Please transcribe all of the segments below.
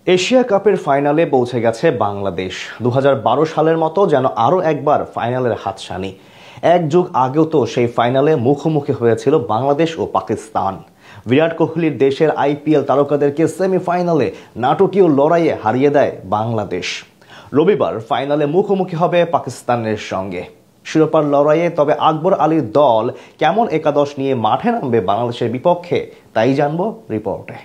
Asia কাপের ফাইনালে পৌঁছে গেছে বাংলাদেশ। ২০১২ সালের মতো যেন আরও একবার ফাইনালের হাতছানি। এক যুগ আগেও তো সেই ফাইনালে মুখোমুখি হয়েছিল বাংলাদেশ ও পাকিস্তান। বিরাট কোহলির দেশের আইপিএল তারকাদেরকে সেমিফাইনালে নাটকীয় লড়াইয়ে হারিয়ে দেয় বাংলাদেশ। রবিবার ফাইনালে মুখোমুখি হবে পাকিস্তানের সঙ্গে। শিরোপার লড়াইয়ে তবে আকবর আলীর দল কেমন একাদশ নিয়ে মাঠে নামবে বাংলাদেশের বিপক্ষে, তাই জানবো রিপোর্টে।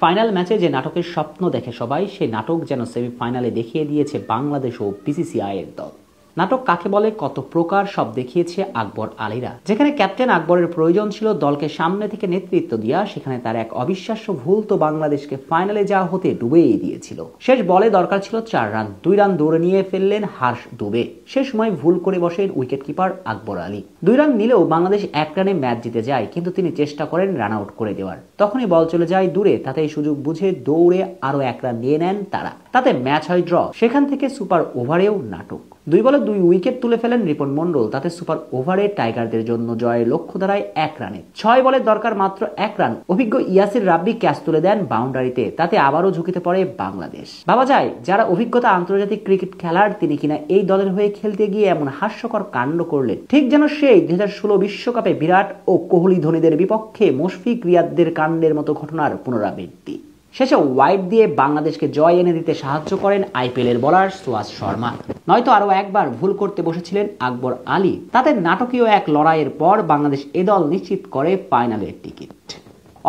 ফাইনাল ম্যাচে যে নাটকের স্বপ্ন দেখে সবাই, সেই নাটক যেন সেমিফাইনালে দেখিয়ে দিয়েছে বাংলাদেশ ও বিসিসিআই এর দল। নাটক কাকে বলে, কত প্রকার, সব দেখিয়েছে আকবর আলীরা। যেখানে ক্যাপ্টেন আকবরের প্রয়োজন ছিল দলকে সামনে থেকে নেতৃত্ব দেওয়া, সেখানে তার এক অবিশ্বাস্য ভুল তো বাংলাদেশকে ফাইনালে যাওয়া হতে ডুবেই দিয়েছিল। শেষ বলে দরকার ছিল 4 রান, 2 রান দৌড়ে নিয়ে ফেললেন হার্ষ দুবে। সে সময় ভুল করে বসেন wicket keeper Akbar Ali. 2 run নিলেও বাংলাদেশ 1 রানে ম্যাচ জিতে যায়, কিন্তু তিনি চেষ্টা করেন রান আউট করে দেওয়ার। তখনই বল চলে যায় দূরে, তাতে এই সুযোগ বুঝে দৌড়ে আরো 1 রান নিয়ে নেন তারা। তাতে ম্যাচ হয় ড্র। সেখান থেকে সুপার ওভারেও নাটক। 2 বলে 2 উইকেট তুলে ফেলেন রিপন মন্ডল, তাতে সুপার ওভারে টাইগারদের জন্য জয়ের লক্ষ্য দাঁড়ায় 1 রানে। 6 বলে দরকার মাত্র 1 রান। অভিজ্ঞ ইয়াসির রাব্বি ক্যাচ তুলে দেন বাউন্ডারিতে, তাতে আবারও ঝুঁকিতে পড়ে বাংলাদেশ। ভাবা যায়, যারা অভিজ্ঞতা আন্তর্জাতিক ক্রিকেট খেলার, তিনি কিনা এই দলের হয়ে খেলতে গিয়ে এমন হাস্যকর কাণ্ড করলেন, ঠিক যেন সেই 2016 বিশ্বকাপে বিরাট ও কোহলি ধোনিদের বিপক্ষে মুশফিক রিয়াদদের কাণ্ডের মতো ঘটনার পুনরাবৃত্তি। শেষে ওয়াইড দিয়ে বাংলাদেশকে জয় এনে দিতে সাহায্য করেন আইপিএল এর বোলার সুয়াস শর্মা। নয়তো আরো একবার ভুল করতে বসেছিলেন আকবর আলী। তাতে নাটকীয় এক লড়াইয়ের পর বাংলাদেশ এ দল নিশ্চিত করে ফাইনালের টিকিট।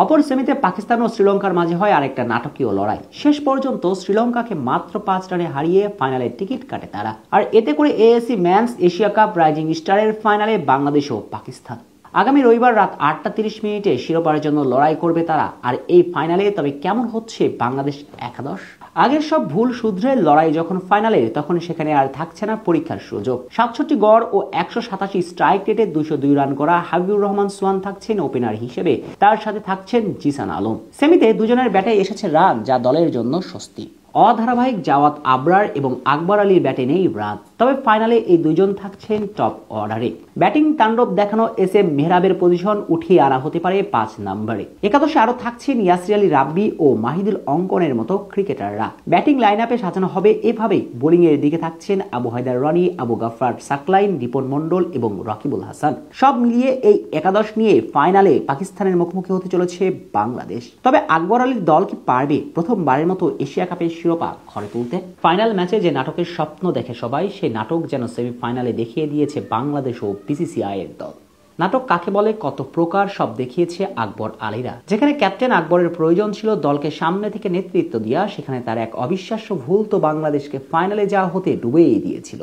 অপর সেমিতে পাকিস্তান ও শ্রীলঙ্কার মাঝে হয় আরেকটা নাটকীয় লড়াই। শেষ পর্যন্ত শ্রীলঙ্কাকে মাত্র 5 রানে হারিয়ে ফাইনালের টিকিট কাটে তারা। আর এতে করে ACC men's Asia cup rising স্টারের ফাইনালে বাংলাদেশ ও পাকিস্তান। আগামী রবিবার রাত 8:30 শিরোপার জন্য লড়াই করবে তারা। আর এই ফাইনালে তবে কেমন হচ্ছে বাংলাদেশ একাদশ? আগের সব ভুল শুধরে লড়াই যখন ফাইনালে, তখন সেখানে আর থাকছে না পরীক্ষার সুযোগ। 67 গড় ও 187 স্ট্রাইক রেটে 202 রান করা হাবিবুর রহমান সোহান থাকছেন ওপেনার হিসেবে, তার সাথে থাকছেন জিসান আলম। সেমিতে দুজনের ব্যাটে এসেছে রান, যা দলের জন্য স্বস্তি। অধারাবাহিক জাওয়াত আবরার এবং আকবর আলীর ব্যাটে নেই রান, তবে ফাইনালে এই দুজন থাকছেন টপ অর্ডারে। ব্যাটিং তাণ্ডব দেখানো এসএম মেহরাবের পজিশন উঠিয়ে আনা হতে পারে 5 নম্বরে। একাদশে আরো থাকছেন ইয়াসির আলী রাব্বি ও মাহিদুল অঙ্কনের মতো ক্রিকেটাররা। ব্যাটিং লাইন আপে সাজানো হবে এভাবেই। বোলিং এর দিকে থাকছেন আবু হায়দার রনি, আবু গাফফার সাকলাইন, রিপন মন্ডল এবং রকিবুল হাসান। সব মিলিয়ে এই একাদশ নিয়ে ফাইনালে পাকিস্তানের মুখোমুখি হতে চলেছে বাংলাদেশ। তবে আকবর আলীর দল কি পারবে প্রথমবারের মতো এশিয়া কাপের শিরোপা ঘরে তুলতে? ফাইনাল ম্যাচে যে নাটকের স্বপ্ন দেখে সবাই, সেই নাটক যেন সেমিফাইনালে দেখিয়ে দিয়েছে বাংলাদেশ ও বিসিসিআই এর দল। নাটক কাকে বলে, কত প্রকার, সব দেখিয়েছে আকবর আলীরা। যেখানে ক্যাপ্টেন আকবরের প্রয়োজন ছিল দলকে সামনে থেকে নেতৃত্ব দেওয়া, সেখানে তার এক অবিশ্বাস্য ভুল তো বাংলাদেশকে ফাইনালে যাওয়া হতে ডুবেই দিয়েছিল।